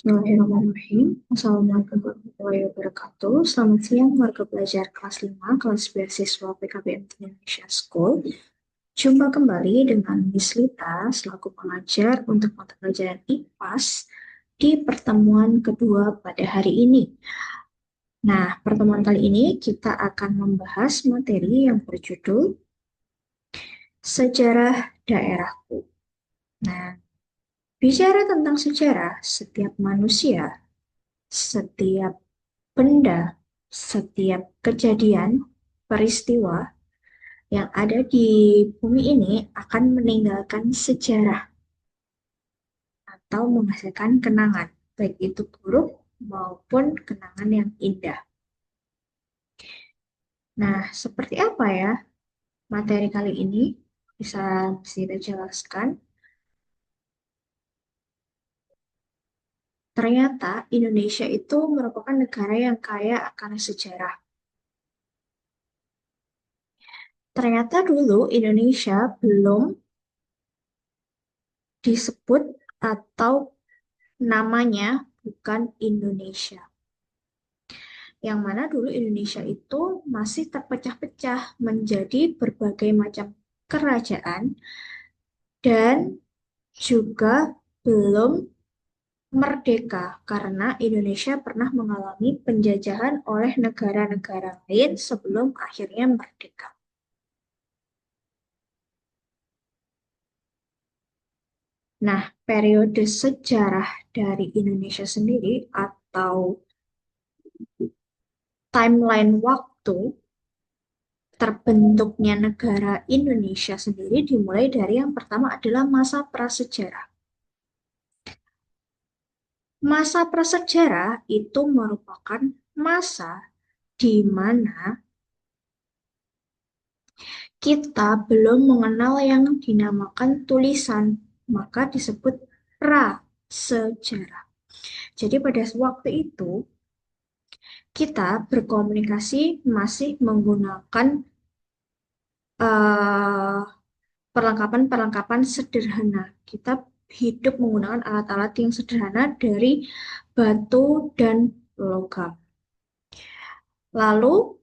Bismillahirrahmanirrahim. Assalamualaikum warahmatullahi wabarakatuh. Selamat siang warga belajar kelas 5, kelas beasiswa PKBM Indonesia School. Jumpa kembali dengan Miss Lita selaku pengajar untuk mata pelajaran IPAS di pertemuan kedua pada hari ini. Nah, pertemuan kali ini kita akan membahas materi yang berjudul Sejarah Daerahku. Nah, bicara tentang sejarah, setiap manusia, setiap benda, setiap kejadian, peristiwa yang ada di bumi ini akan meninggalkan sejarah atau menghasilkan kenangan, baik itu buruk maupun kenangan yang indah. Nah, seperti apa ya materi kali ini? Bisa kita jelaskan. Ternyata Indonesia itu merupakan negara yang kaya akan sejarah. Ternyata dulu Indonesia belum disebut atau namanya bukan Indonesia. Yang mana dulu Indonesia itu masih terpecah-pecah menjadi berbagai macam kerajaan dan juga belum merdeka karena Indonesia pernah mengalami penjajahan oleh negara-negara lain sebelum akhirnya merdeka. Nah, periode sejarah dari Indonesia sendiri atau timeline waktu terbentuknya negara Indonesia sendiri dimulai dari yang pertama adalah masa prasejarah. Masa prasejarah itu merupakan masa di mana kita belum mengenal yang dinamakan tulisan, maka disebut prasejarah. Jadi pada waktu itu kita berkomunikasi masih menggunakan eh, perlengkapan-perlengkapan sederhana. Kita hidup menggunakan alat-alat yang sederhana dari batu dan logam. Lalu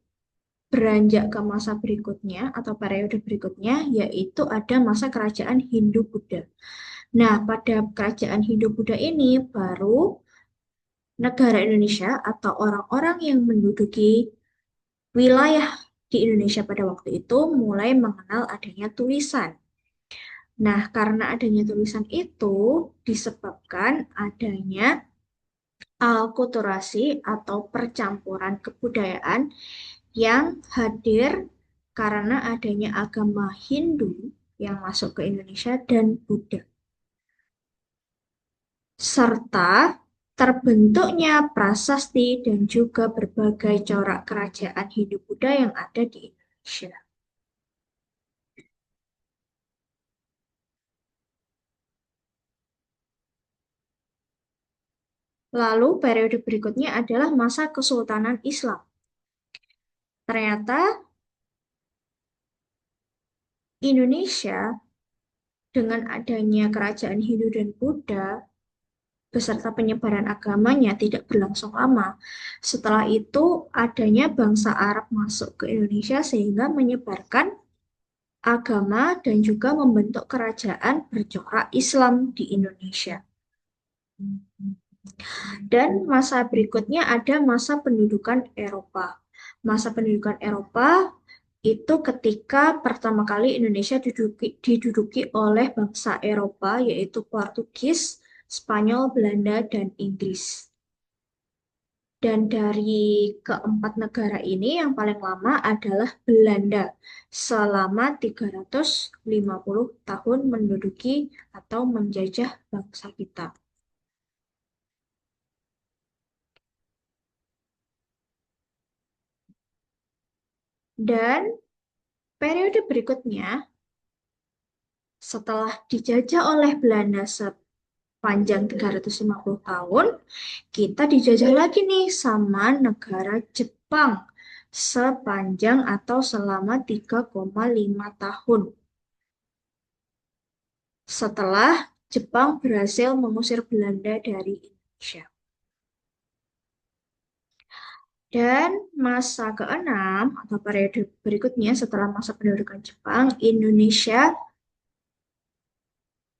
beranjak ke masa berikutnya atau periode berikutnya, yaitu ada masa kerajaan Hindu-Buddha. Nah, pada kerajaan Hindu-Buddha ini baru negara Indonesia atau orang-orang yang menduduki wilayah di Indonesia pada waktu itu mulai mengenal adanya tulisan. Nah, karena adanya tulisan itu disebabkan adanya alkulturasi atau percampuran kebudayaan yang hadir karena adanya agama Hindu yang masuk ke Indonesia dan Buddha. Serta terbentuknya prasasti dan juga berbagai corak kerajaan Hindu-Buddha yang ada di Indonesia. Lalu periode berikutnya adalah masa Kesultanan Islam. Ternyata Indonesia dengan adanya kerajaan Hindu dan Buddha beserta penyebaran agamanya tidak berlangsung lama. Setelah itu adanya bangsa Arab masuk ke Indonesia sehingga menyebarkan agama dan juga membentuk kerajaan bercorak Islam di Indonesia. Dan masa berikutnya ada masa pendudukan Eropa. Masa pendudukan Eropa itu ketika pertama kali Indonesia diduduki oleh bangsa Eropa yaitu Portugis, Spanyol, Belanda, dan Inggris. Dan dari keempat negara ini yang paling lama adalah Belanda selama 350 tahun menduduki atau menjajah bangsa kita. Dan periode berikutnya setelah dijajah oleh Belanda sepanjang 350 tahun, kita dijajah lagi nih sama negara Jepang sepanjang atau selama 3,5 tahun. Setelah Jepang berhasil mengusir Belanda dari Indonesia. Indonesia. Dan masa keenam atau periode berikutnya setelah masa pendudukan Jepang, Indonesia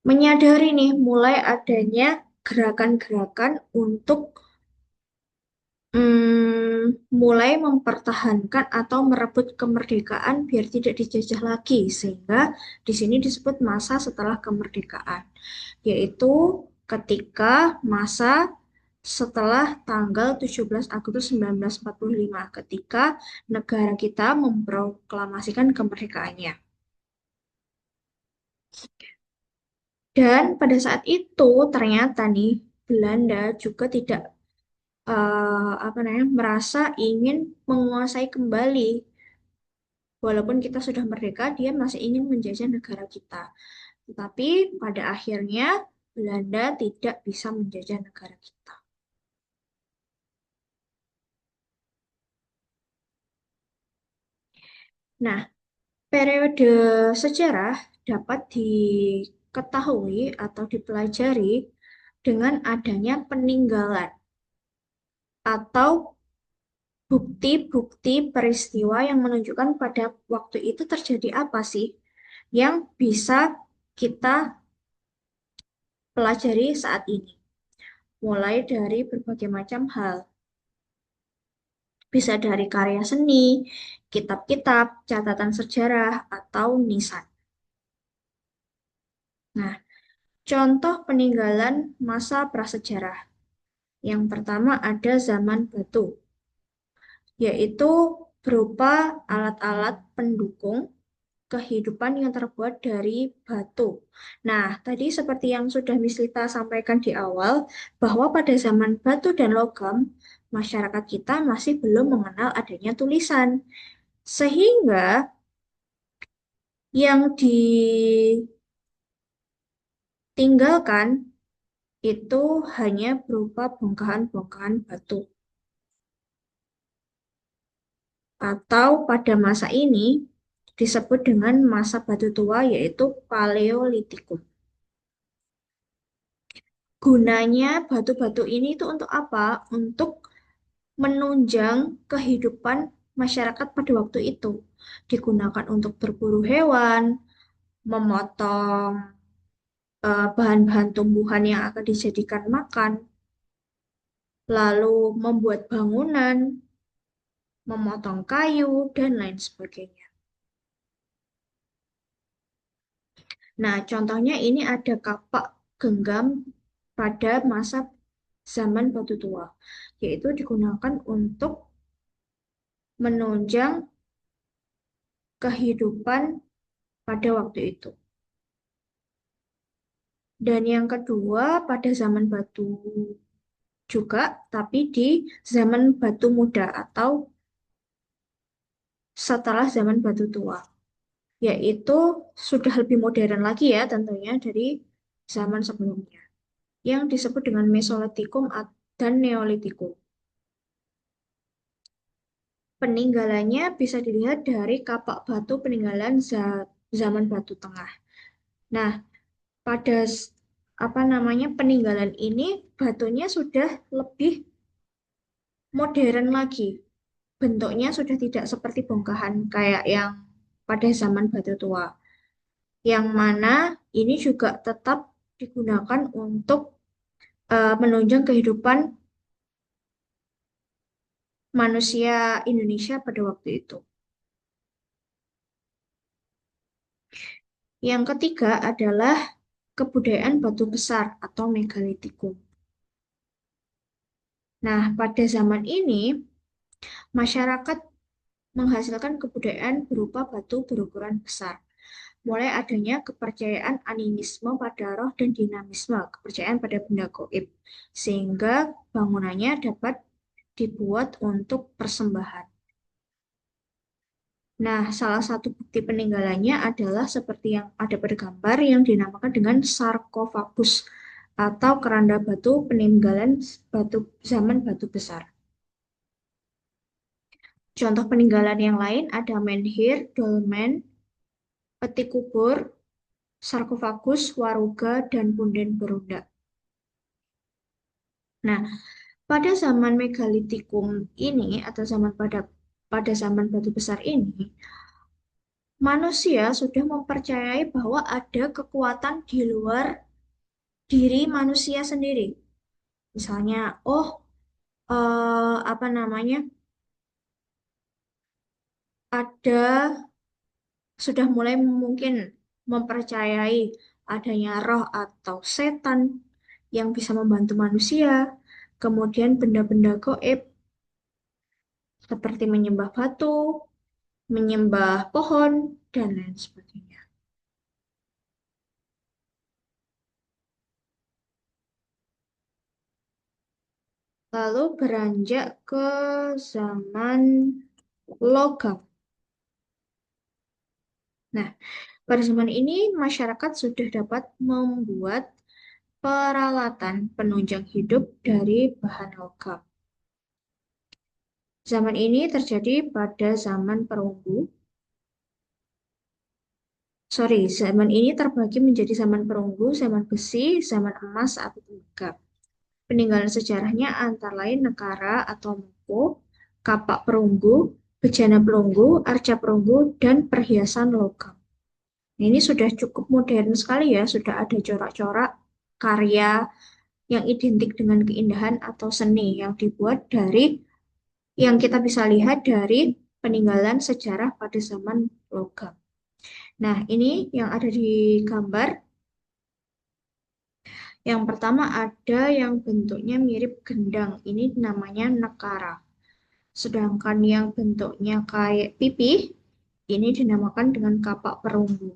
menyadari nih mulai adanya gerakan-gerakan untuk mulai mempertahankan atau merebut kemerdekaan biar tidak dijajah lagi, sehingga di sini disebut masa setelah kemerdekaan, yaitu ketika masa setelah tanggal 17 Agustus 1945, ketika negara kita memproklamasikan kemerdekaannya. Dan pada saat itu ternyata nih Belanda juga tidak apa namanya merasa ingin menguasai kembali. Walaupun kita sudah merdeka, dia masih ingin menjajah negara kita. Tetapi pada akhirnya Belanda tidak bisa menjajah negara kita. Nah, periode sejarah dapat diketahui atau dipelajari dengan adanya peninggalan atau bukti-bukti peristiwa yang menunjukkan pada waktu itu terjadi apa sih yang bisa kita pelajari saat ini. Mulai dari berbagai macam hal. Bisa dari karya seni, kitab-kitab, catatan sejarah, atau nisan. Nah, contoh peninggalan masa prasejarah. Yang pertama ada zaman batu, yaitu berupa alat-alat pendukung kehidupan yang terbuat dari batu. Nah, tadi seperti yang sudah Miss Lita sampaikan di awal, bahwa pada zaman batu dan logam, masyarakat kita masih belum mengenal adanya tulisan. Sehingga yang ditinggalkan itu hanya berupa bongkahan-bongkahan batu. Atau pada masa ini disebut dengan masa batu tua, yaitu Paleolitikum. Gunanya batu-batu ini itu untuk apa? Untuk menunjang kehidupan masyarakat pada waktu itu. Digunakan untuk berburu hewan, memotong bahan-bahan tumbuhan yang akan dijadikan makan, lalu membuat bangunan, memotong kayu, dan lain sebagainya. Nah, contohnya ini ada kapak genggam pada masa zaman batu tua, yaitu digunakan untuk menunjang kehidupan pada waktu itu. Dan yang kedua, pada zaman batu juga, tapi di zaman batu muda atau setelah zaman batu tua, yaitu sudah lebih modern lagi ya tentunya dari zaman sebelumnya, yang disebut dengan Mesolitikum dan Neolitikum. Peninggalannya bisa dilihat dari kapak batu peninggalan zaman batu tengah. Nah, pada apa namanya peninggalan ini batunya sudah lebih modern lagi. Bentuknya sudah tidak seperti bongkahan kayak yang pada zaman batu tua. Yang mana ini juga tetap digunakan untuk menunjang kehidupan manusia Indonesia pada waktu itu. Yang ketiga adalah kebudayaan batu besar atau megalitikum. Nah, pada zaman ini masyarakat menghasilkan kebudayaan berupa batu berukuran besar. Mulai adanya kepercayaan animisme pada roh dan dinamisme, kepercayaan pada benda gaib, sehingga bangunannya dapat dibuat untuk persembahan. Nah, salah satu bukti peninggalannya adalah seperti yang ada pada gambar yang dinamakan dengan sarkofagus atau keranda batu peninggalan batu zaman batu besar. Contoh peninggalan yang lain ada menhir, dolmen, peti kubur, sarkofagus, waruga, dan punden berunda. Nah, pada zaman megalitikum ini atau zaman pada zaman batu besar ini, manusia sudah mempercayai bahwa ada kekuatan di luar diri manusia sendiri. Misalnya, oh, apa namanya, ada sudah mulai mungkin mempercayai adanya roh atau setan yang bisa membantu manusia. Kemudian benda-benda goib seperti menyembah batu, menyembah pohon, dan lain sebagainya. Lalu beranjak ke zaman logam. Nah, pada zaman ini masyarakat sudah dapat membuat peralatan penunjang hidup dari bahan logam. Zaman ini terjadi pada zaman perunggu. Sorry, zaman ini terbagi menjadi zaman perunggu, zaman besi, zaman emas, atau tembaga. Peninggalan sejarahnya antara lain Nekara atau Moko, kapak perunggu, bejana perunggu, arca perunggu, dan perhiasan logam. Nah, ini sudah cukup modern sekali ya, sudah ada corak-corak karya yang identik dengan keindahan atau seni yang dibuat dari yang kita bisa lihat dari peninggalan sejarah pada zaman logam. Nah, ini yang ada di gambar. Yang pertama ada yang bentuknya mirip gendang. Ini namanya nekara. Sedangkan yang bentuknya kayak pipi, ini dinamakan dengan kapak perunggu.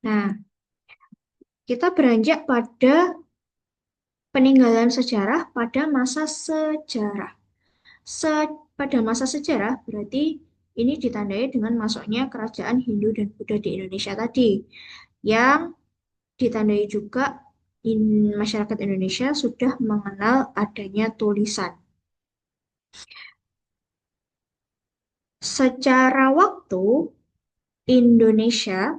Nah, kita beranjak pada peninggalan sejarah pada masa sejarah. Pada masa sejarah berarti ini ditandai dengan masuknya kerajaan Hindu dan Buddha di Indonesia tadi, yang ditandai juga masyarakat Indonesia sudah mengenal adanya tulisan. Secara waktu, Indonesia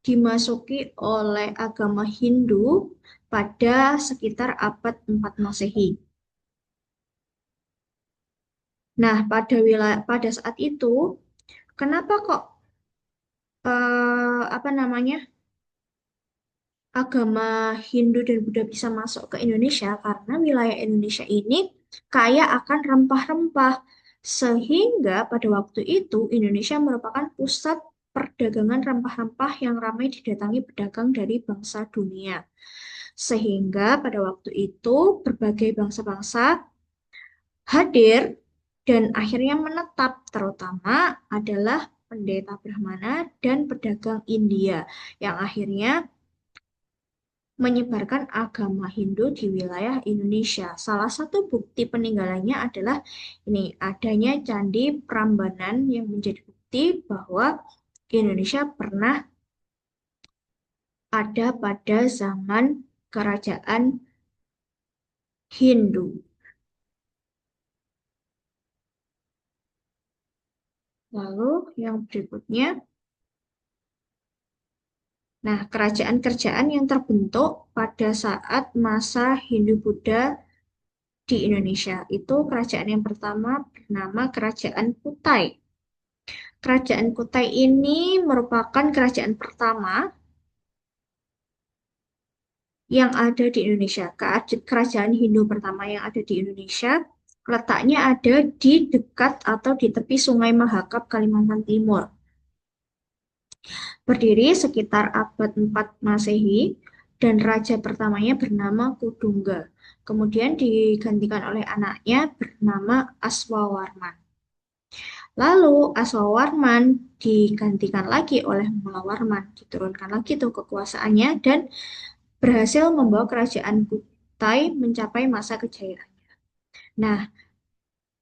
dimasuki oleh agama Hindu pada sekitar abad 4 Masehi. Nah, pada saat itu, kenapa kok apa namanya agama Hindu dan Buddha bisa masuk ke Indonesia? Karena wilayah Indonesia ini kaya akan rempah-rempah, sehingga pada waktu itu Indonesia merupakan pusat perdagangan rempah-rempah yang ramai didatangi pedagang dari bangsa dunia. Sehingga pada waktu itu berbagai bangsa-bangsa hadir dan akhirnya menetap, terutama adalah pendeta Brahmana dan pedagang India yang akhirnya menyebarkan agama Hindu di wilayah Indonesia. Salah satu bukti peninggalannya adalah ini adanya Candi Prambanan yang menjadi bukti bahwa Indonesia pernah ada pada zaman kerajaan Hindu. Lalu yang berikutnya, nah kerajaan-kerajaan yang terbentuk pada saat masa Hindu-Buddha di Indonesia itu kerajaan yang pertama bernama Kerajaan Kutai. Kerajaan Kutai ini merupakan kerajaan pertama yang ada di Indonesia. Kerajaan Hindu pertama yang ada di Indonesia letaknya ada di dekat atau di tepi Sungai Mahakam, Kalimantan Timur. Berdiri sekitar abad 4 Masehi dan raja pertamanya bernama Kudungga. Kemudian digantikan oleh anaknya bernama Aswawarman. Lalu Aswawarman digantikan lagi oleh Mulawarman, diturunkan lagi tuh kekuasaannya dan berhasil membawa kerajaan Kutai mencapai masa kejayaan. Nah,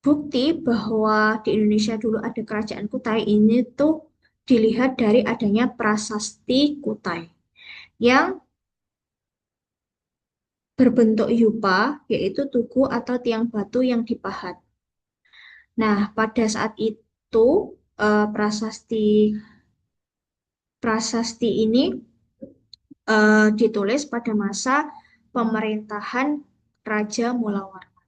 bukti bahwa di Indonesia dulu ada kerajaan Kutai ini tuh dilihat dari adanya prasasti Kutai yang berbentuk yupa, yaitu tugu atau tiang batu yang dipahat. Nah, pada saat itu prasasti Prasasti ini ditulis pada masa pemerintahan Raja Mulawarman.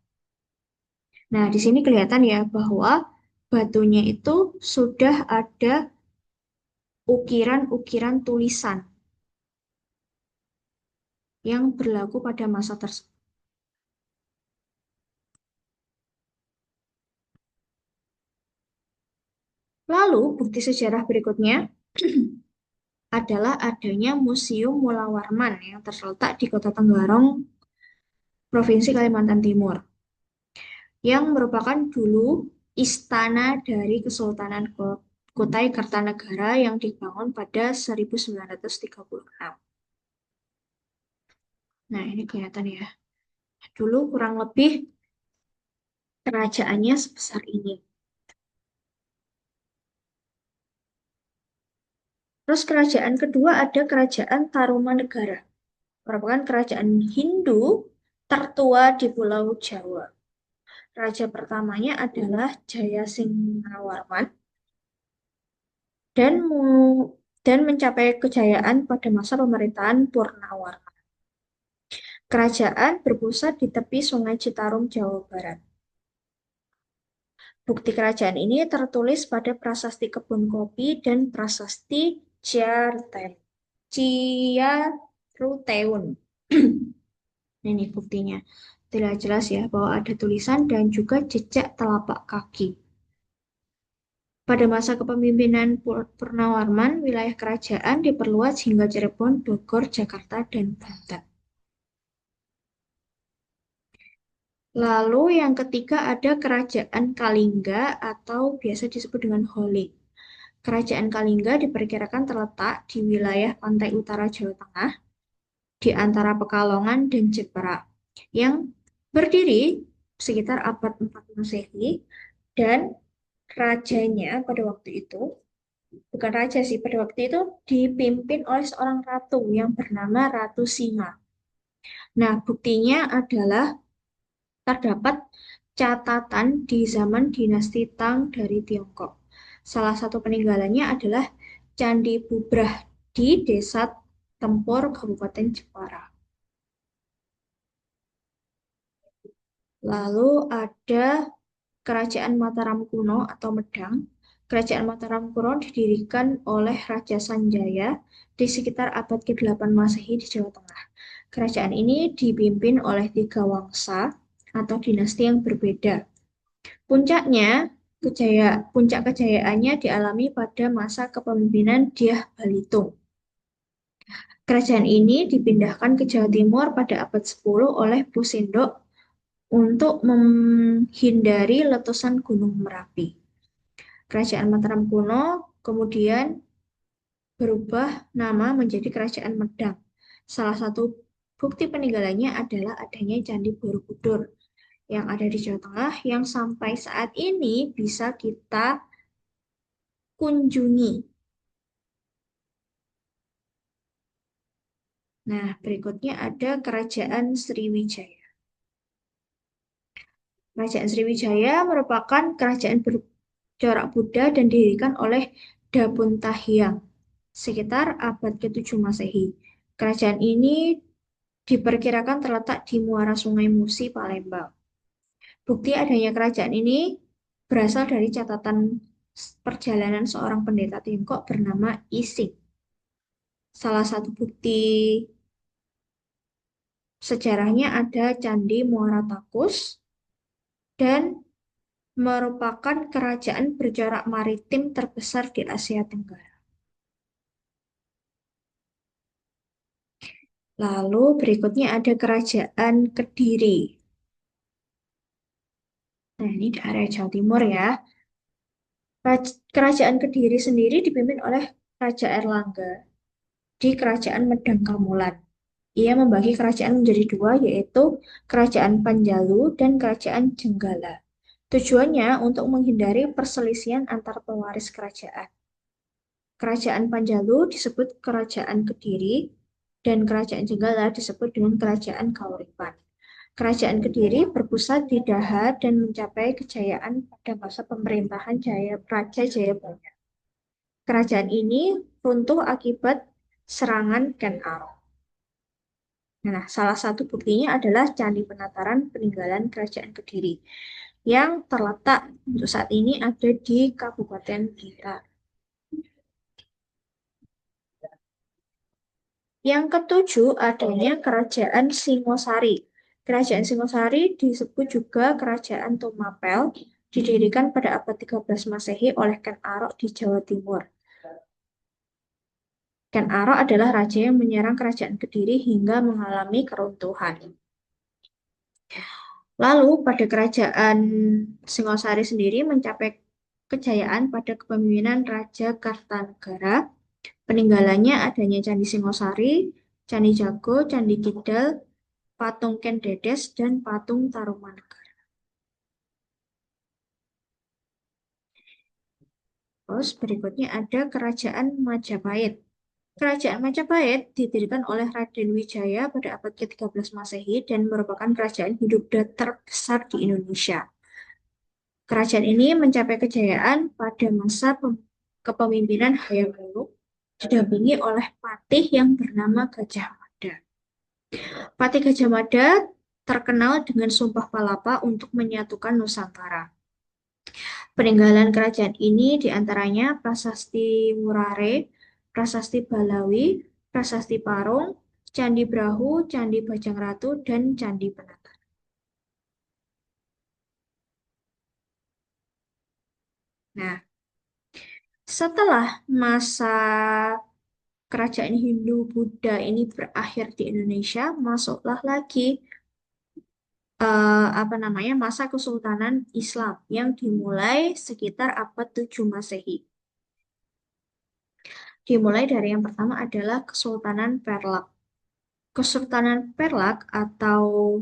Nah, di sini kelihatan ya bahwa batunya itu sudah ada ukiran-ukiran tulisan yang berlaku pada masa tersebut. Lalu, bukti sejarah berikutnya adalah adanya Museum Mulawarman yang terletak di Kota Tenggarong, Provinsi Kalimantan Timur, yang merupakan dulu istana dari Kesultanan Kutai Kartanegara yang dibangun pada 1936. Nah, ini kelihatan ya. Dulu kurang lebih kerajaannya sebesar ini. Terus kerajaan kedua ada Kerajaan Tarumanegara, merupakan kerajaan Hindu tertua di Pulau Jawa. Raja pertamanya adalah Jayasinghawarman dan dan mencapai kejayaan pada masa pemerintahan Purnawarman. Kerajaan berpusat di tepi Sungai Citarum, Jawa Barat. Bukti kerajaan ini tertulis pada Prasasti Kebun Kopi dan Prasasti Ciaruteun. Ini buktinya. Tidak jelas ya bahwa ada tulisan dan juga jejak telapak kaki. Pada masa kepemimpinan Purnawarman, wilayah kerajaan diperluas hingga Cirebon, Bogor, Jakarta, dan Banten. Lalu yang ketiga ada Kerajaan Kalingga atau biasa disebut dengan Holik. Kerajaan Kalingga diperkirakan terletak di wilayah pantai utara Jawa Tengah, di antara Pekalongan dan Jepara, yang berdiri sekitar abad 4 Masehi, dan rajanya pada waktu itu, bukan raja sih, pada waktu itu dipimpin oleh seorang ratu yang bernama Ratu Sima. Nah, buktinya adalah terdapat catatan di zaman dinasti Tang dari Tiongkok. Salah satu peninggalannya adalah Candi Bubrah di Desa Tempur, Kabupaten Jepara. Lalu ada Kerajaan Mataram kuno atau Medang. Kerajaan Mataram kuno didirikan oleh Raja Sanjaya di sekitar abad ke-8 Masehi di Jawa Tengah. Kerajaan ini dipimpin oleh tiga wangsa atau dinasti yang berbeda. Puncak kejayaannya dialami pada masa kepemimpinan Dyah Balitung. Kerajaan ini dipindahkan ke Jawa Timur pada abad 10 oleh Pusindok untuk menghindari letusan Gunung Merapi. Kerajaan Mataram kuno kemudian berubah nama menjadi Kerajaan Medang. Salah satu bukti peninggalannya adalah adanya Candi Borobudur yang ada di Jawa Tengah yang sampai saat ini bisa kita kunjungi. Nah, berikutnya ada Kerajaan Sriwijaya. Kerajaan Sriwijaya merupakan kerajaan bercorak Buddha dan didirikan oleh Dapuntahiang sekitar abad ke-7 Masehi. Kerajaan ini diperkirakan terletak di muara Sungai Musi, Palembang. Bukti adanya kerajaan ini berasal dari catatan perjalanan seorang pendeta Tiongkok bernama Ising. Salah satu bukti sejarahnya ada Candi Muara Takus dan merupakan kerajaan bercorak maritim terbesar di Asia Tenggara. Lalu berikutnya ada Kerajaan Kediri. Nah, ini di area Jawa Timur ya. Kerajaan Kediri sendiri dipimpin oleh Raja Erlangga di Kerajaan Medang Kamulan. Ia membagi kerajaan menjadi dua, yaitu Kerajaan Panjalu dan Kerajaan Jenggala. Tujuannya untuk menghindari perselisihan antar pewaris kerajaan. Kerajaan Panjalu disebut Kerajaan Kediri dan Kerajaan Jenggala disebut dengan Kerajaan Kauripan. Kerajaan Kediri berpusat di Daha dan mencapai kejayaan pada masa pemerintahan Raja Jayabaya. Kerajaan ini runtuh akibat serangan Ken Arok. Nah, salah satu buktinya adalah Candi Penataran peninggalan Kerajaan Kediri yang terletak untuk saat ini ada di Kabupaten Blitar. Yang ketujuh adanya Kerajaan Singosari. Kerajaan Singosari disebut juga Kerajaan Tumapel, didirikan pada abad 13 Masehi oleh Ken Arok di Jawa Timur. Ken Arok adalah raja yang menyerang Kerajaan Kediri hingga mengalami keruntuhan. Lalu pada Kerajaan Singosari sendiri mencapai kejayaan pada kepemimpinan Raja Kartanegara. Peninggalannya adanya Candi Singosari, Candi Jago, Candi Kidal, patung Ken Dedes, dan patung Tarumanegara. Terus berikutnya ada Kerajaan Majapahit. Kerajaan Majapahit didirikan oleh Raden Wijaya pada abad ke-13 Masehi dan merupakan kerajaan Hindu terbesar di Indonesia. Kerajaan ini mencapai kejayaan pada masa kepemimpinan Hayam Wuruk, didampingi oleh patih yang bernama Gajah Mada. Patih Gajah Mada terkenal dengan Sumpah Palapa untuk menyatukan Nusantara. Peninggalan kerajaan ini diantaranya Prasasti Murare, Prasasti Balawi, Prasasti Parung, Candi Brahu, Candi Bajang Ratu, dan Candi Penata. Nah, setelah masa kerajaan Hindu-Buddha ini berakhir di Indonesia, masuklah lagi masa Kesultanan Islam yang dimulai sekitar abad 7 Masehi. Dimulai dari yang pertama adalah Kesultanan Perlak. Kesultanan Perlak atau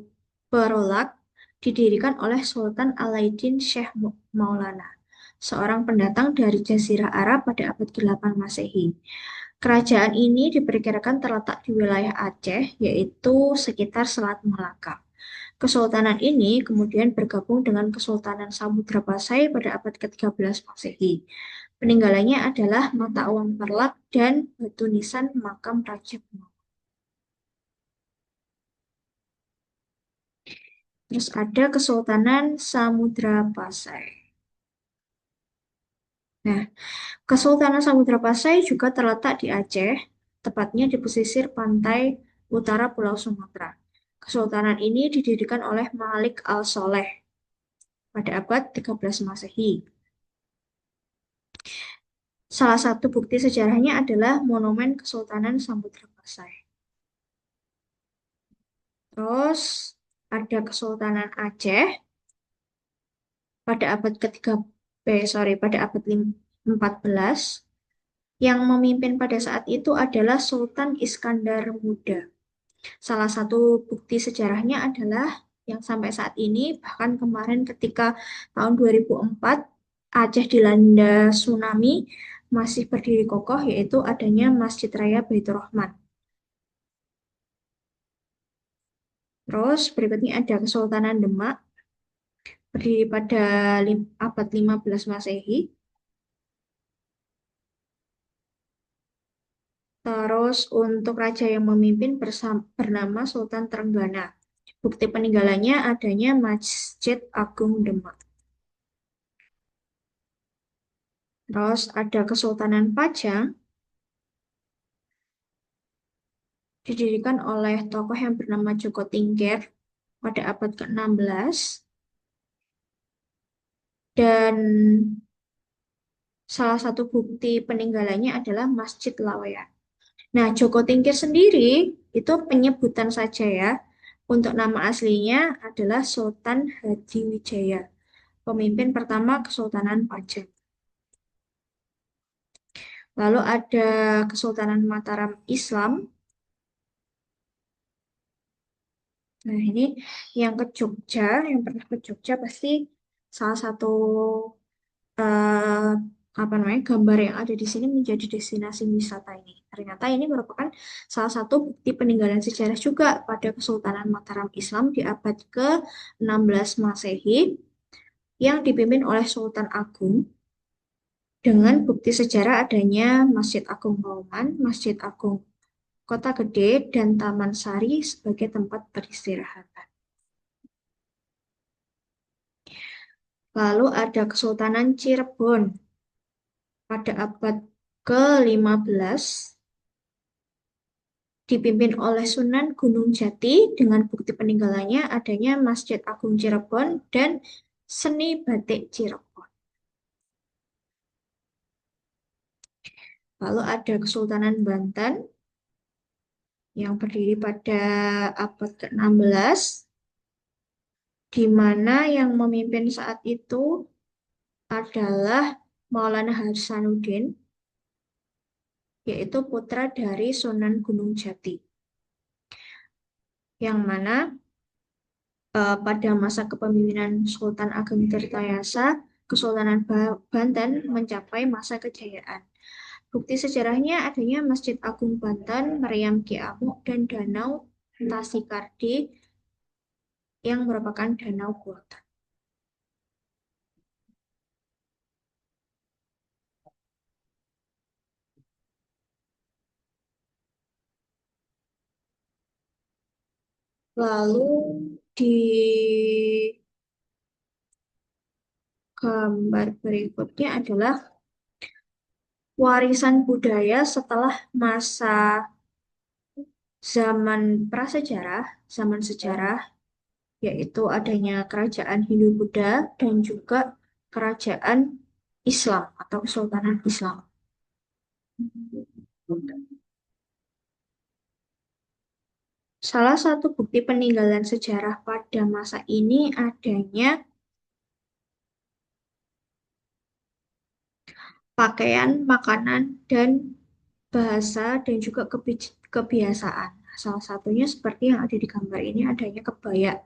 Perolak didirikan oleh Sultan Alauddin Syekh Maulana, seorang pendatang dari Jazirah Arab pada abad ke-8 Masehi. Kerajaan ini diperkirakan terletak di wilayah Aceh, yaitu sekitar Selat Melaka. Kesultanan ini kemudian bergabung dengan Kesultanan Samudra Pasai pada abad ke-13 Masehi. Peninggalannya adalah mata uang perlak dan batu nisan makam Raja Benoa. Terus ada Kesultanan Samudra Pasai. Nah, Kesultanan Samudra Pasai juga terletak di Aceh, tepatnya di pesisir pantai utara Pulau Sumatera. Kesultanan ini didirikan oleh Malik Al-Soleh pada abad 13 Masehi. Salah satu bukti sejarahnya adalah Monumen Kesultanan Samudra Pasai. Terus ada Kesultanan Aceh pada abad ketiga, pada abad 14 yang memimpin pada saat itu adalah Sultan Iskandar Muda. Salah satu bukti sejarahnya adalah yang sampai saat ini, bahkan kemarin ketika tahun 2004 Aceh dilanda tsunami, masih berdiri kokoh, yaitu adanya Masjid Raya Baitur Rahman. Terus berikutnya ada Kesultanan Demak, berdiri pada abad 15 Masehi. Terus untuk raja yang memimpin bernama Sultan Trenggana. Bukti peninggalannya adanya Masjid Agung Demak. Terus ada Kesultanan Pajang, didirikan oleh tokoh yang bernama Joko Tingkir pada abad ke-16. Dan salah satu bukti peninggalannya adalah Masjid Laweyan. Nah, Joko Tingkir sendiri itu penyebutan saja ya. Untuk nama aslinya adalah Sultan Hadiwijaya, pemimpin pertama Kesultanan Pajang. Lalu ada Kesultanan Mataram Islam. Nah, ini yang ke Jogja, yang pernah ke Jogja pasti salah satu eh, gambar yang ada di sini menjadi destinasi wisata ini. Ternyata ini merupakan salah satu bukti peninggalan sejarah juga pada Kesultanan Mataram Islam di abad ke-16 Masehi yang dipimpin oleh Sultan Agung. dengan bukti sejarah adanya Masjid Agung Kauman, Masjid Agung Kota Gede, dan Taman Sari sebagai tempat peristirahatan. Lalu ada Kesultanan Cirebon pada abad ke-15 dipimpin oleh Sunan Gunung Jati dengan bukti peninggalannya adanya Masjid Agung Cirebon dan seni batik Cirebon. Lalu ada Kesultanan Banten yang berdiri pada abad ke-16, di mana yang memimpin saat itu adalah Maulana Hasanuddin, yaitu putra dari Sunan Gunung Jati, yang mana pada masa kepemimpinan Sultan Ageng Tirtayasa, Kesultanan Banten mencapai masa kejayaan. Bukti sejarahnya adanya Masjid Agung Banten, Meriam Ki Amuk, dan Danau Tasikardi yang merupakan danau buatan. Lalu di gambar berikutnya adalah warisan budaya setelah masa zaman prasejarah, zaman sejarah, yaitu adanya kerajaan Hindu-Buddha dan juga kerajaan Islam atau Kesultanan Islam. Salah satu bukti peninggalan sejarah pada masa ini adanya pakaian, makanan, dan bahasa dan juga kebiasaan. Salah satunya seperti yang ada di gambar ini adanya kebaya.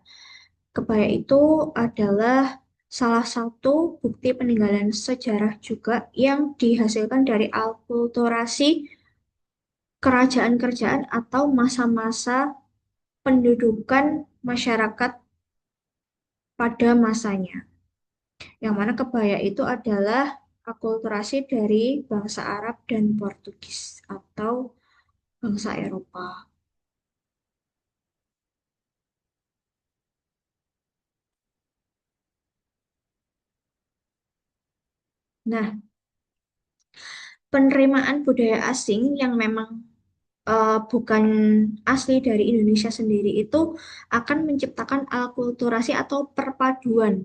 Kebaya itu adalah salah satu bukti peninggalan sejarah juga yang dihasilkan dari alkulturasi kerajaan-kerajaan atau masa-masa pendudukan masyarakat pada masanya. Yang mana kebaya itu adalah akulturasi dari bangsa Arab dan Portugis atau bangsa Eropa. Nah, penerimaan budaya asing yang memang bukan asli dari Indonesia sendiri itu akan menciptakan alkulturasi atau perpaduan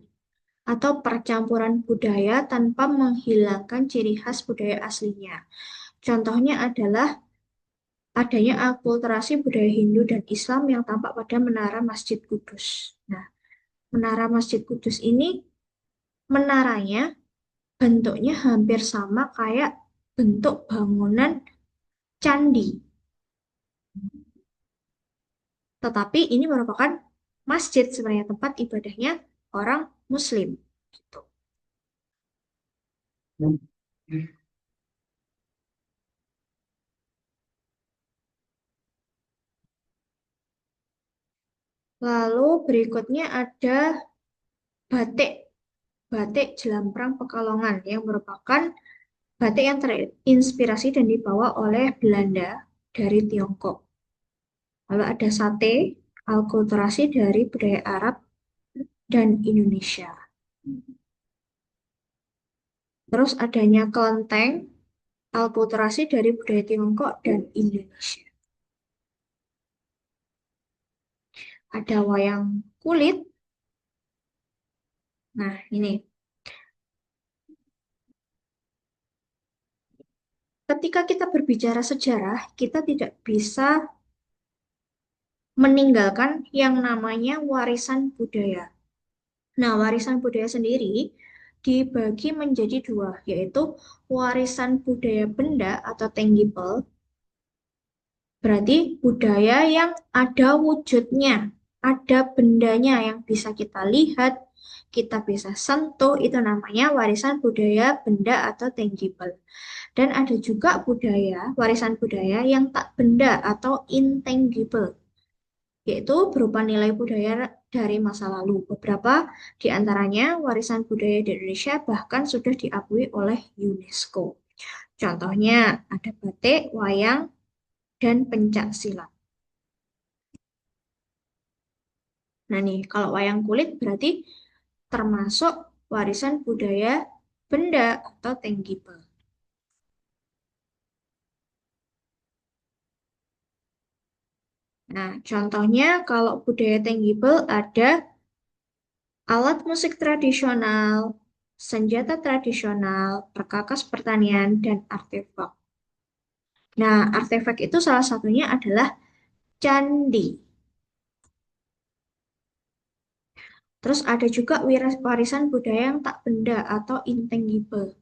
atau percampuran budaya tanpa menghilangkan ciri khas budaya aslinya. Contohnya adalah adanya akulturasi budaya Hindu dan Islam yang tampak pada Menara Masjid Kudus. Nah, Menara Masjid Kudus ini menaranya bentuknya hampir sama kayak bentuk bangunan candi. Tetapi ini merupakan masjid sebenarnya tempat ibadahnya orang Muslim. Gitu. Lalu berikutnya ada batik, batik Jelamprang Pekalongan yang merupakan batik yang terinspirasi dan dibawa oleh Belanda dari Tiongkok. Lalu ada sate, alkulturasi dari budaya Arab dan Indonesia. Terus adanya kelenteng, alkulturasi dari budaya Tiongkok dan Indonesia. Ada wayang kulit. Nah, ini. Ketika kita berbicara sejarah, kita tidak bisa meninggalkan yang namanya warisan budaya. Nah, warisan budaya sendiri dibagi menjadi dua, yaitu warisan budaya benda atau tangible, berarti budaya yang ada wujudnya, ada bendanya yang bisa kita lihat, kita bisa sentuh, itu namanya warisan budaya benda atau tangible. Dan ada juga budaya, warisan budaya yang tak benda atau intangible. yaitu berupa nilai budaya dari masa lalu. Beberapa di antaranya warisan budaya di Indonesia bahkan sudah diakui oleh UNESCO. Contohnya ada batik, wayang, dan pencak silat. Nah nih, kalau wayang kulit berarti termasuk warisan budaya benda atau tangible. Nah, contohnya kalau budaya tangible ada alat musik tradisional, senjata tradisional, perkakas pertanian, dan artefak. Nah, artefak itu salah satunya adalah candi. Terus ada juga warisan budaya yang tak benda atau intangible.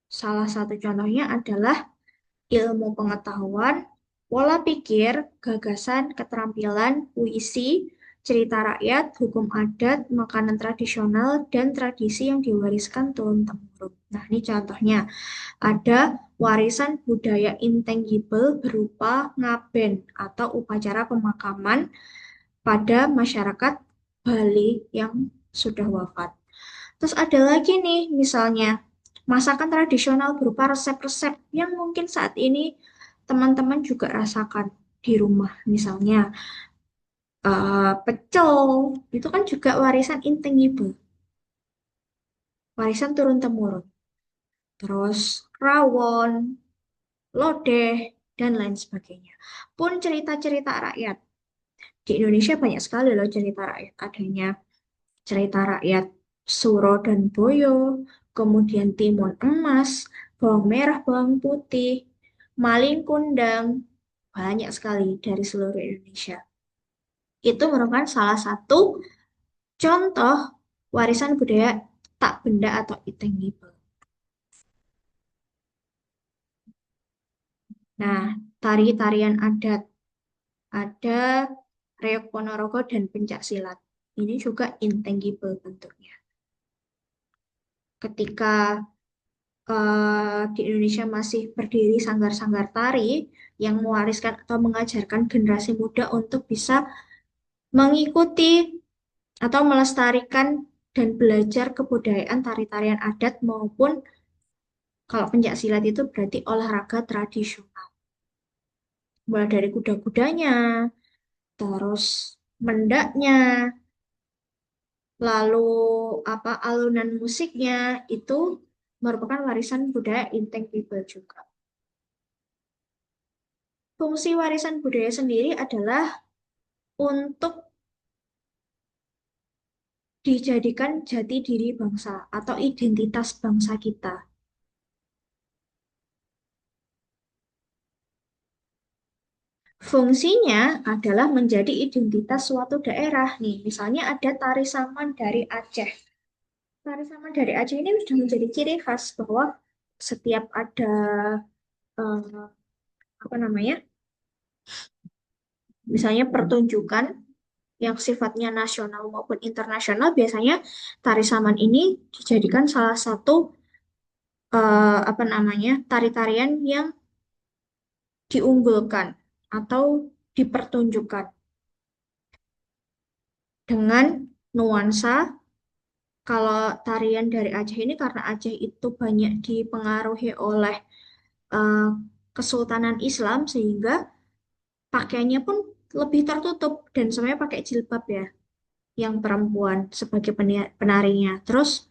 Salah satu contohnya adalah ilmu pengetahuan, pola pikir, gagasan, keterampilan, puisi, cerita rakyat, hukum adat, makanan tradisional, dan tradisi yang diwariskan turun-temurun. Nah, ini contohnya. Ada warisan budaya intangible berupa ngaben atau upacara pemakaman pada masyarakat Bali yang sudah wafat. Terus ada lagi nih, misalnya masakan tradisional berupa resep-resep yang mungkin saat ini teman-teman juga rasakan di rumah. Misalnya pecel, itu kan juga warisan intangible, warisan turun-temurun. Terus rawon, lodeh, dan lain sebagainya. Pun cerita-cerita rakyat. Di Indonesia banyak sekali loh cerita rakyat. Adanya cerita rakyat Suro dan Boyo, kemudian Timun Emas, Bawang Merah, Bawang Putih, Maling Kundang, banyak sekali dari seluruh Indonesia. Itu merupakan salah satu contoh warisan budaya tak benda atau intangible. Nah, tari-tarian adat ada reok Ponorogo dan pencak silat. Ini juga intangible bentuknya. Ketika di Indonesia masih berdiri sanggar-sanggar tari yang mewariskan atau mengajarkan generasi muda untuk bisa mengikuti atau melestarikan dan belajar kebudayaan tari-tarian adat maupun kalau pencak silat itu berarti olahraga tradisional. Mulai dari kuda-kudanya, terus mendaknya, lalu apa alunan musiknya itu merupakan warisan budaya intangible juga. Fungsi warisan budaya sendiri adalah untuk dijadikan jati diri bangsa atau identitas bangsa kita. Fungsinya adalah menjadi identitas suatu daerah. Nih, misalnya ada tari saman dari Aceh. Tari saman dari Aceh ini sudah menjadi ciri khas bahwa setiap ada eh, apa namanya, misalnya pertunjukan yang sifatnya nasional maupun internasional, biasanya tari saman ini dijadikan salah satu apa namanya tari-tarian yang diunggulkan atau dipertunjukkan dengan nuansa kalau tarian dari Aceh ini karena Aceh itu banyak dipengaruhi oleh eh, Kesultanan Islam sehingga pakaiannya pun lebih tertutup dan semuanya pakai jilbab ya yang perempuan sebagai penarinya. Terus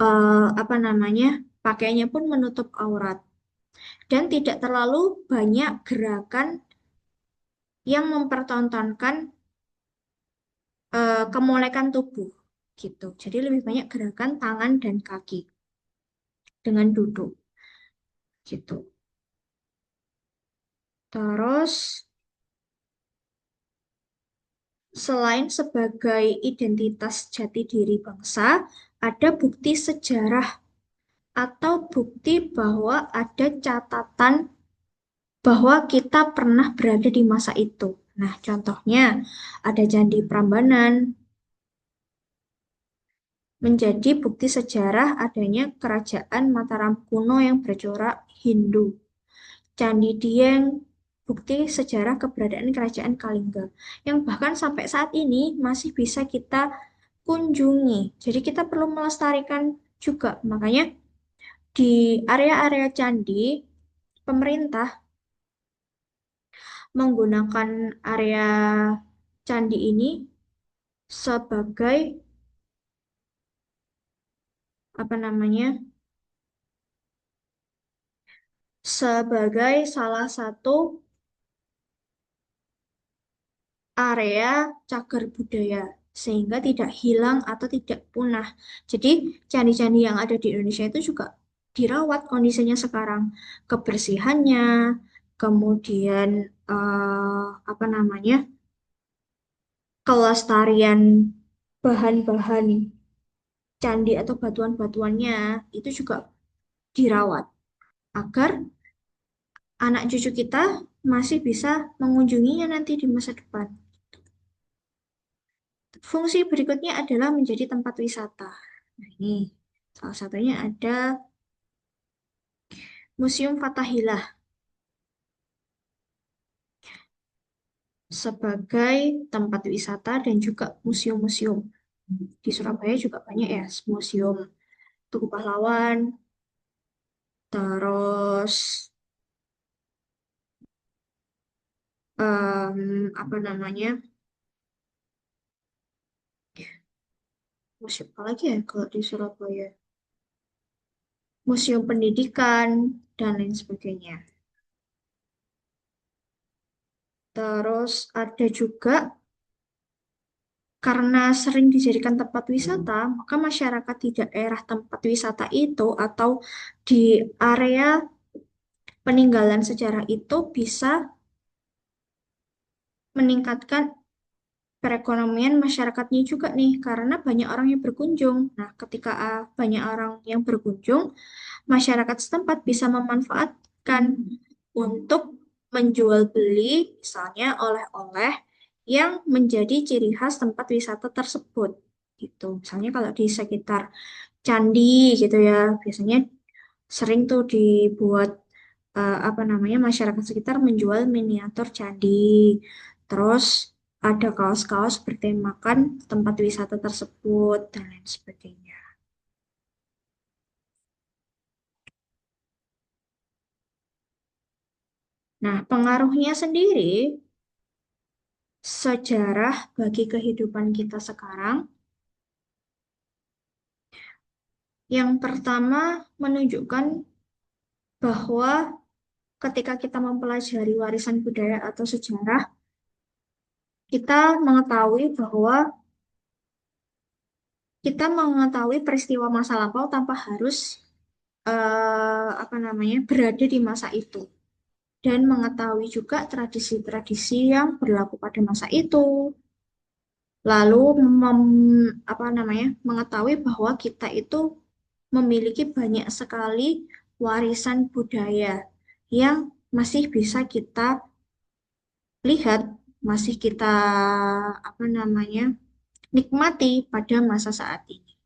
apa namanya pakaiannya pun menutup aurat dan tidak terlalu banyak gerakan yang mempertontonkan kemolekan tubuh gitu. Jadi lebih banyak gerakan tangan dan kaki dengan duduk gitu. Terus selain sebagai identitas jati diri bangsa, ada bukti sejarah atau bukti bahwa ada catatan bahwa kita pernah berada di masa itu. Nah, contohnya ada Candi Prambanan menjadi bukti sejarah adanya kerajaan Mataram kuno yang bercorak Hindu. Candi Dieng bukti sejarah keberadaan Kerajaan Kalingga yang bahkan sampai saat ini masih bisa kita kunjungi. Jadi kita perlu melestarikan juga. Makanya di area-area candi, pemerintah menggunakan area candi ini sebagai apa namanya? Sebagai salah satu area cagar budaya sehingga tidak hilang atau tidak punah. Jadi candi-candi yang ada di Indonesia itu juga dirawat kondisinya sekarang, kebersihannya, kemudian apa namanya, kelestarian bahan-bahan candi atau batuan-batuannya itu juga dirawat agar anak cucu kita masih bisa mengunjunginya nanti di masa depan. Fungsi berikutnya adalah menjadi tempat wisata. Nah, ini salah satunya ada Museum Fathahillah sebagai tempat wisata dan juga museum-museum. Di Surabaya juga banyak ya, museum Tugu Pahlawan, terus apa namanya, museum apa lagi ya kalau di Surabaya? Museum Pendidikan dan lain sebagainya. Terus ada juga karena sering dijadikan tempat wisata, maka masyarakat di daerah tempat wisata itu atau di area peninggalan sejarah itu bisa meningkatkan perekonomian masyarakatnya juga nih, karena banyak orang yang berkunjung. Nah, ketika banyak orang yang berkunjung, masyarakat setempat bisa memanfaatkan untuk menjual beli, misalnya oleh-oleh yang menjadi ciri khas tempat wisata tersebut. Gitu. Misalnya kalau di sekitar candi gitu ya, biasanya sering tuh dibuat apa namanya masyarakat sekitar menjual miniatur candi. Terus ada kaos-kaos bertemakan tempat wisata tersebut dan lain sebagainya. Nah, pengaruhnya sendiri sejarah bagi kehidupan kita sekarang. Yang pertama menunjukkan bahwa ketika kita mempelajari warisan budaya atau sejarah, kita mengetahui bahwa kita mengetahui peristiwa masa lampau tanpa harus apa namanya berada di masa itu dan mengetahui juga tradisi-tradisi yang berlaku pada masa itu. Lalu apa namanya mengetahui bahwa kita itu memiliki banyak sekali warisan budaya yang masih bisa kita lihat, masih kita apa namanya nikmati pada masa saat ini.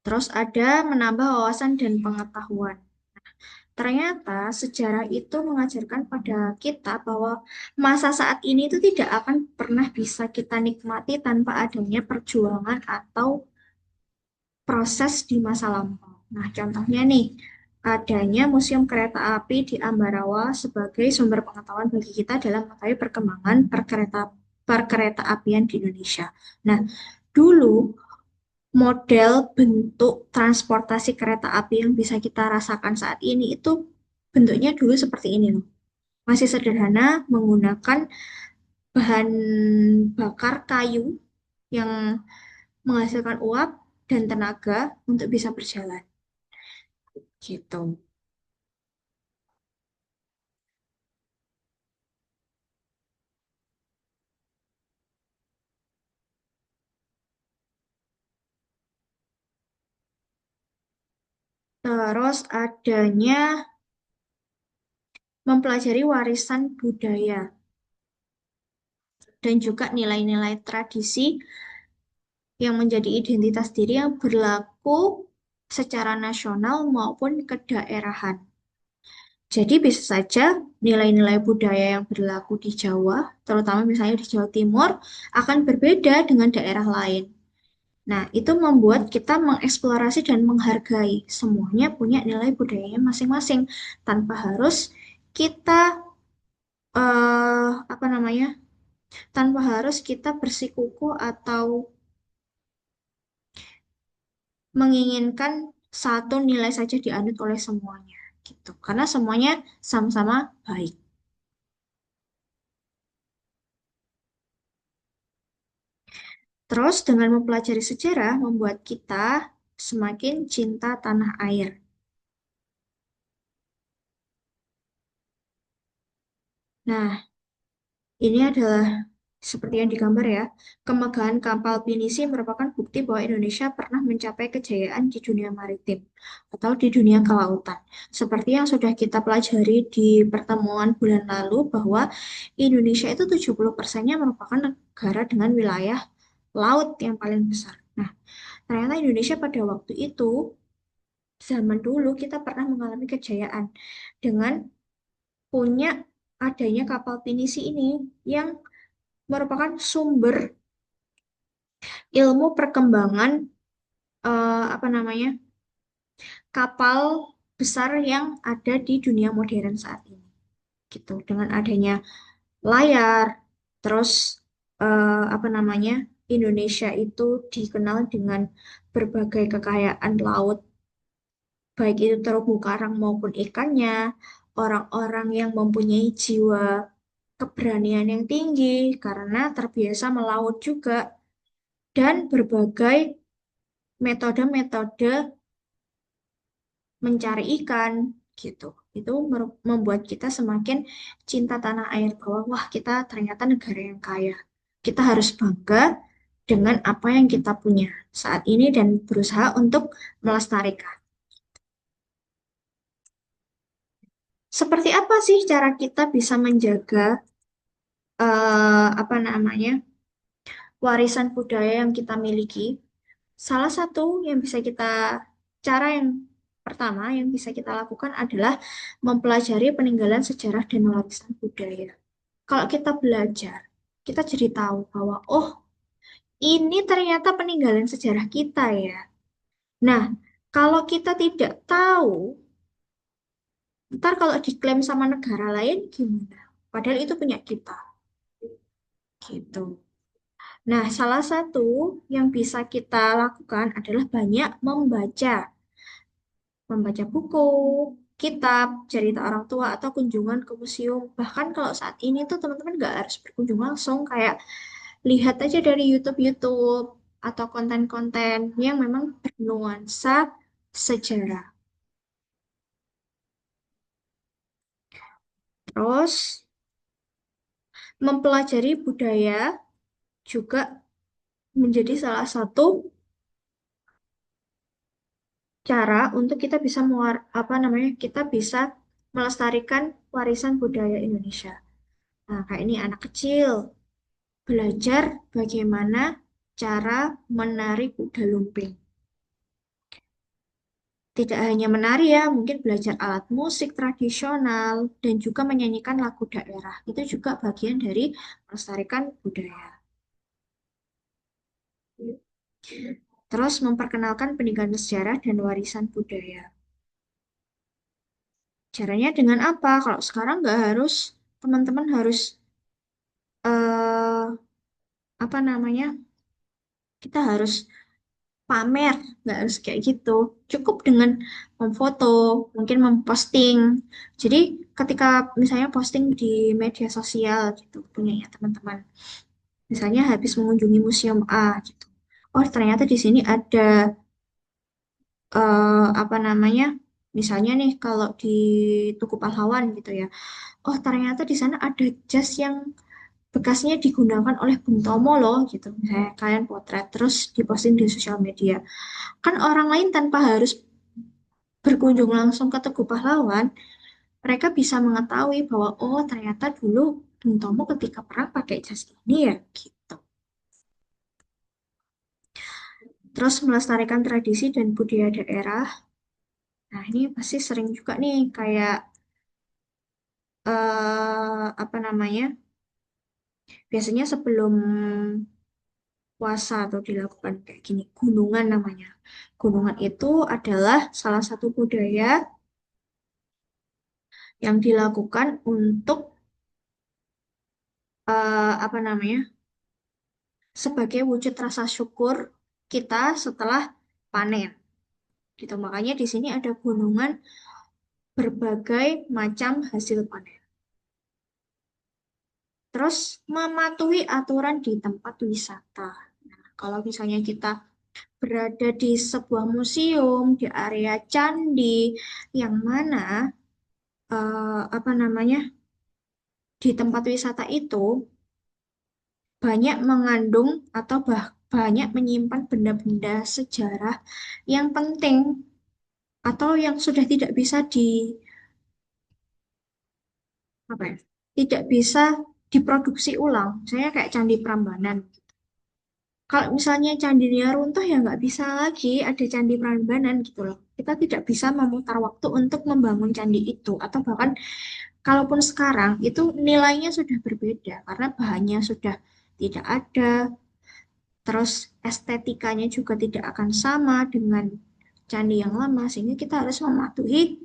Terus ada menambah wawasan dan pengetahuan. Ternyata sejarah itu mengajarkan pada kita bahwa masa saat ini itu tidak akan pernah bisa kita nikmati tanpa adanya perjuangan atau proses di masa lampau. Nah, contohnya nih, adanya Museum Kereta Api di Ambarawa sebagai sumber pengetahuan bagi kita dalam mengetahui perkembangan perkereta apian di Indonesia. Nah, dulu model bentuk transportasi kereta api yang bisa kita rasakan saat ini itu bentuknya dulu seperti ini loh. Masih sederhana menggunakan bahan bakar kayu yang menghasilkan uap dan tenaga untuk bisa berjalan gitu. Terus adanya mempelajari warisan budaya dan juga nilai-nilai tradisi yang menjadi identitas diri yang berlaku secara nasional maupun kedaerahan. Jadi bisa saja nilai-nilai budaya yang berlaku di Jawa, terutama misalnya di Jawa Timur, akan berbeda dengan daerah lain. Nah, itu membuat kita mengeksplorasi dan menghargai semuanya punya nilai budayanya masing-masing tanpa harus kita apa namanya? Tanpa harus kita bersikuku atau menginginkan satu nilai saja dianut oleh semuanya gitu. Karena semuanya sama-sama baik. Terus dengan mempelajari sejarah membuat kita semakin cinta tanah air. Nah, ini adalah seperti yang digambar ya. Kemegahan kapal pinisi merupakan bukti bahwa Indonesia pernah mencapai kejayaan di dunia maritim atau di dunia kelautan. Seperti yang sudah kita pelajari di pertemuan bulan lalu bahwa Indonesia itu 70%-nya merupakan negara dengan wilayah laut yang paling besar. Nah, ternyata Indonesia pada waktu itu, zaman dulu kita pernah mengalami kejayaan dengan punya adanya kapal pinisi ini yang merupakan sumber ilmu perkembangan apa namanya kapal besar yang ada di dunia modern saat ini gitu dengan adanya layar terus apa namanya Indonesia itu dikenal dengan berbagai kekayaan laut baik itu terumbu karang maupun ikannya orang-orang yang mempunyai jiwa keberanian yang tinggi karena terbiasa melaut juga dan berbagai metode-metode mencari ikan gitu. Itu membuat kita semakin cinta tanah air bahwa wah kita ternyata negara yang kaya. Kita harus bangga dengan apa yang kita punya saat ini dan berusaha untuk melestarikan. Seperti apa sih cara kita bisa menjaga apa namanya warisan budaya yang kita miliki? Salah satu yang bisa kita, cara yang pertama yang bisa kita lakukan adalah mempelajari peninggalan sejarah dan warisan budaya. Kalau kita belajar, kita jadi tahu bahwa, oh, ini ternyata peninggalan sejarah kita ya. Nah, kalau kita tidak tahu, ntar kalau diklaim sama negara lain gimana? Padahal itu punya kita, gitu. Nah, salah satu yang bisa kita lakukan adalah banyak membaca. Membaca buku, kitab, cerita orang tua, atau kunjungan ke museum. Bahkan kalau saat ini tuh teman-teman nggak harus berkunjung langsung, kayak lihat aja dari YouTube-YouTube atau konten-konten yang memang bernuansa sejarah. Terus, mempelajari budaya juga menjadi salah satu cara untuk kita bisa apa namanya, kita bisa melestarikan warisan budaya Indonesia. Nah, kayak ini anak kecil belajar bagaimana cara menari kuda lumping. Tidak hanya menari ya, mungkin belajar alat musik tradisional dan juga menyanyikan lagu daerah. Itu juga bagian dari melestarikan budaya. Terus memperkenalkan peninggalan sejarah dan warisan budaya. Caranya dengan apa? Kalau sekarang nggak harus, teman-teman harus eh apa namanya? Kita harus pamer, nggak harus kayak gitu. Cukup dengan memfoto, mungkin memposting. Jadi ketika misalnya posting di media sosial gitu, punya ya teman-teman. Misalnya habis mengunjungi museum A gitu. Oh ternyata di sini ada apa namanya? Misalnya nih kalau di Tugu Pahlawan gitu ya. Oh ternyata di sana ada jas yang bekasnya digunakan oleh Bung Tomo loh gitu. Misalnya kalian potret terus diposting di sosial media. Kan orang lain tanpa harus berkunjung langsung ke Tugu Pahlawan, mereka bisa mengetahui bahwa oh ternyata dulu Bung Tomo ketika perang pakai jas ini ya gitu. Terus melestarikan tradisi dan budaya daerah. Nah ini pasti sering juga nih kayak apa namanya? Biasanya sebelum puasa atau dilakukan kayak gini, gunungan namanya. Gunungan itu adalah salah satu budaya yang dilakukan untuk apa namanya? Sebagai wujud rasa syukur kita setelah panen. Gitu. Makanya di sini ada gunungan berbagai macam hasil panen. Terus mematuhi aturan di tempat wisata. Nah, kalau misalnya kita berada di sebuah museum, di area candi, yang mana apa namanya di tempat wisata itu banyak mengandung atau banyak menyimpan benda-benda sejarah yang penting atau yang sudah tidak bisa apa ya, tidak bisa diproduksi ulang. Misalnya kayak Candi Prambanan. Kalau misalnya candinya runtuh ya nggak bisa lagi ada Candi Prambanan gitu loh. Kita tidak bisa memutar waktu untuk membangun candi itu atau bahkan kalaupun sekarang itu nilainya sudah berbeda karena bahannya sudah tidak ada, terus estetikanya juga tidak akan sama dengan candi yang lama sehingga kita harus mematuhi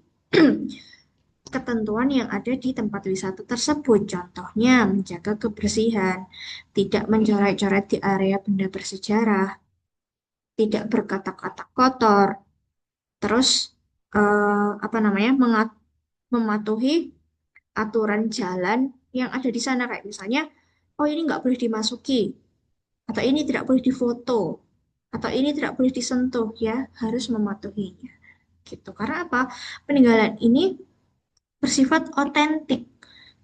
ketentuan yang ada di tempat wisata tersebut. Contohnya, menjaga kebersihan, tidak mencoret-coret di area benda bersejarah, tidak berkata-kata kotor, terus apa namanya, mematuhi aturan jalan yang ada di sana. Kayak misalnya, oh ini nggak boleh dimasuki, atau ini tidak boleh difoto, atau ini tidak boleh disentuh, ya harus mematuhinya. Gitu. Karena apa? Peninggalan ini bersifat otentik.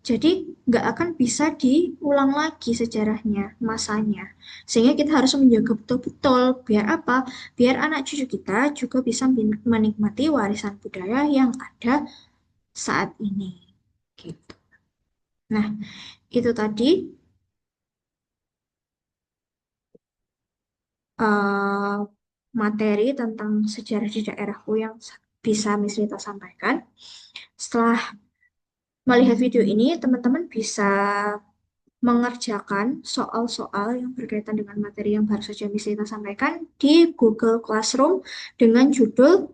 Jadi nggak akan bisa diulang lagi sejarahnya, masanya. Sehingga kita harus menjaga betul-betul. Biar apa? Biar anak cucu kita juga bisa menikmati warisan budaya yang ada saat ini. Gitu. Nah, itu tadi eh, materi tentang sejarah di daerahku yang bisa Miss Rita sampaikan. Setelah melihat video ini, teman-teman bisa mengerjakan soal-soal yang berkaitan dengan materi yang baru saja Miss Rita sampaikan di Google Classroom dengan judul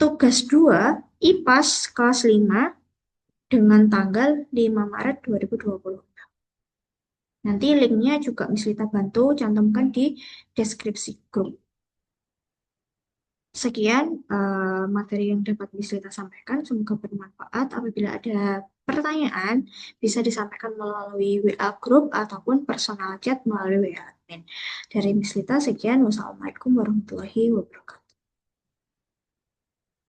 Tugas 2 IPAS kelas 5 dengan tanggal 5 Maret 2020. Nanti linknya juga Miss Rita bantu cantumkan di deskripsi grup. Sekian materi yang dapat Miss Rita sampaikan. Semoga bermanfaat. Apabila ada pertanyaan, bisa disampaikan melalui WA grup ataupun personal chat melalui WA admin. Dari Miss Rita, sekian. Wassalamualaikum warahmatullahi wabarakatuh.